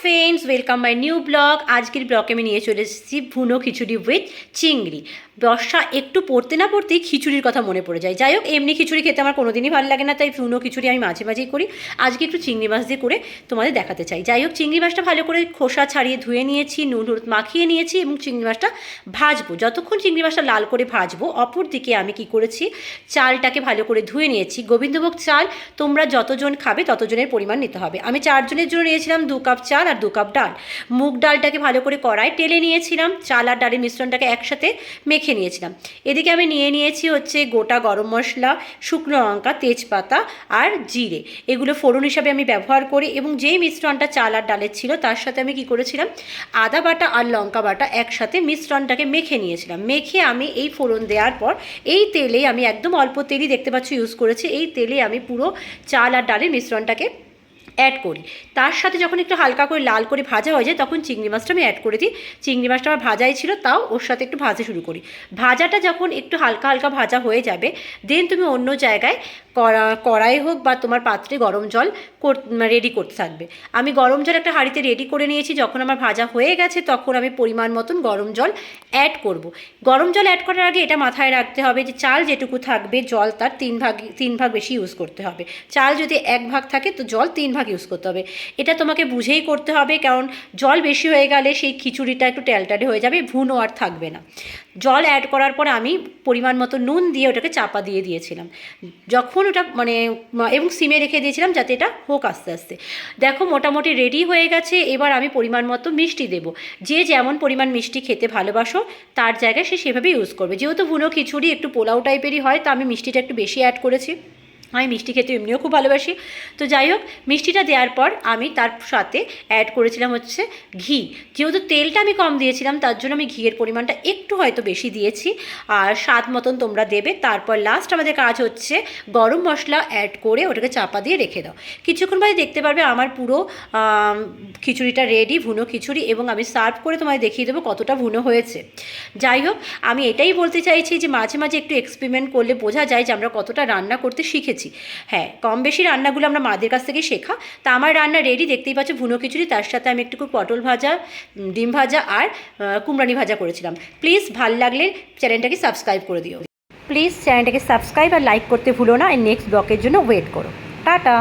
Friends, welcome my new blog. আজকের ব্লগে আমি নিয়ে চলে এসেছি ভুনো খিচুড়ি উইথ চিংড়ি। বর্ষা একটু পড়তে না পড়তেই খিচুড়ির কথা মনে পড়ে যায়। যাই হোক, এমনি খিচুড়ি খেতে আমার কোনোদিনই ভালো লাগে না, তাই ভুনো খিচুড়ি আমি মাঝে মাঝেই করি। আজকে একটু চিংড়ি মাছ দিয়ে করে তোমাদের দেখাতে চাই। যাই হোক, চিংড়ি মাছটা ভালো করে খোসা ছাড়িয়ে ধুয়ে নিয়েছি, নুন হলুদ মাখিয়ে নিয়েছি এবং চিংড়ি মাছটা ভাজবো। যতক্ষণ চিংড়ি মাছটা লাল করে ভাজবো, অপর দিকে আমি কি করেছি, চালটাকে ভালো করে ধুয়ে নিয়েছি। গোবিন্দভোগ চাল তোমরা যতজন খাবে ততজনের পরিমাণ নিতে হবে। আমি 4 জনের জন্য নিয়েছিলাম 2 কাপ চাল আর 2 কাপ ডাল। মুগ ডালটাকে ভালো করে কড়াই টেলে নিয়েছিলাম, চাল আর ডালের মিশ্রণটাকে একসাথে মেখে নিয়েছিলাম। এদিকে আমি নিয়েছি হচ্ছে গোটা গরম মশলা, শুকনো লঙ্কা, তেজপাতা আর জিরে। এগুলো ফোড়ন হিসাবে আমি ব্যবহার করি এবং যেই মিশ্রণটা চাল আর ডালের ছিল তার সাথে আমি কি করেছিলাম, আদা বাটা আর লঙ্কা বাটা একসাথে মিশ্রণটাকে মেখে নিয়েছিলাম। মেখে আমি এই ফোড়ন দেওয়ার পর এই তেলেই আমি একদম অল্প তেলই দেখতে পাচ্ছি ইউজ করেছি। এই তেলে আমি পুরো চাল আর ডালের মিশ্রণটাকে অ্যাড করি। তার সাথে যখন একটু হালকা করে লাল করে ভাজা হয়ে যায় তখন চিংড়ি মাছটা আমি অ্যাড করে দিই। চিংড়ি মাছটা আমার ভাজাই ছিল, তাও ওর সাথে একটু ভাজা শুরু করি। ভাজাটা যখন একটু হালকা হালকা ভাজা হয়ে যাবে, দেন তুমি অন্য জায়গায় কড়াই হোক বা তোমার পাত্রে গরম জল রেডি করতে থাকবে। আমি গরম জল একটা হাঁড়িতে রেডি করে নিয়েছি। যখন আমার ভাজা হয়ে গেছে তখন আমি পরিমাণ মতন গরম জল অ্যাড করব। গরম জল অ্যাড করার আগে এটা মাথায় রাখতে হবে যে চাল যেটুকু থাকবে জল তার 3 ভাগ বেশি ইউজ করতে হবে। চাল যদি 1 ভাগ থাকে তো জল 3 ভাগ ইউজ করতে হবে। এটা তোমাকে বুঝেই করতে হবে, কারণ জল বেশি হয়ে গেলে সেই খিচুড়িটা একটু ট্যালটালে হয়ে যাবে, ভুনো আর থাকবে না। জল অ্যাড করার পর আমি পরিমাণ মতো নুন দিয়ে ওটাকে চাপা দিয়ে দিয়েছিলাম। যখন ওটা এবং সিমে রেখে দিয়েছিলাম যাতে এটা হোক আস্তে আস্তে। দেখো মোটামুটি রেডি হয়ে গেছে। এবার আমি পরিমাণ মতো মিষ্টি দেবো। যে যেমন পরিমাণ মিষ্টি খেতে ভালোবাসো তার জায়গায় সে সেভাবে ইউজ করবে। যেহেতু ভুনো খিচুড়ি একটু পোলাও টাইপেরই হয়, তা আমি মিষ্টিটা একটু বেশি অ্যাড করেছি। আমি মিষ্টি খেতে এমনিও খুব ভালোবাসি। তো যাই হোক, মিষ্টিটা দেওয়ার পর আমি তার সাথে অ্যাড করেছিলাম হচ্ছে ঘি। যেহেতু তেলটা আমি কম দিয়েছিলাম তার জন্য আমি ঘিয়ের পরিমাণটা একটু হয়তো বেশি দিয়েছি, আর স্বাদ মতন তোমরা দেবে। তারপর লাস্ট আমাদের কাজ হচ্ছে গরম মশলা অ্যাড করে ওটাকে চাপা দিয়ে রেখে দাও। কিছুক্ষণ বাদে দেখতে পারবে আমার পুরো খিচুড়িটা রেডি, ভুনো খিচুড়ি, এবং আমি সার্ভ করে তোমায় দেখিয়ে দেবো কতটা ভুনো হয়েছে। যাই হোক, আমি এটাই বলতে চাইছি যে মাঝে মাঝে একটু এক্সপেরিমেন্ট করলে বোঝা যায় যে আমরা কতটা রান্না করতে শিখেছি। হ্যাঁ, কম বেশি রান্নাগুলো আমরা মাদের কাছ থেকেই শেখা। তা আমার রান্না রেডি, দেখতেই পাচ্ছ ভুনো খিচুড়ি। তার সাথে আমি একটু পটল ভাজা, ডিম ভাজা আর কুমড়ানি ভাজা করেছিলাম। প্লিজ ভালো লাগলে চ্যানেলটাকে সাবস্ক্রাইব করে দিও। প্লিজ চ্যানেলটাকে সাবস্ক্রাইব আর লাইক করতে ভুলো না। নেক্সট ব্লগের জন্য ওয়েট করো। টাটা।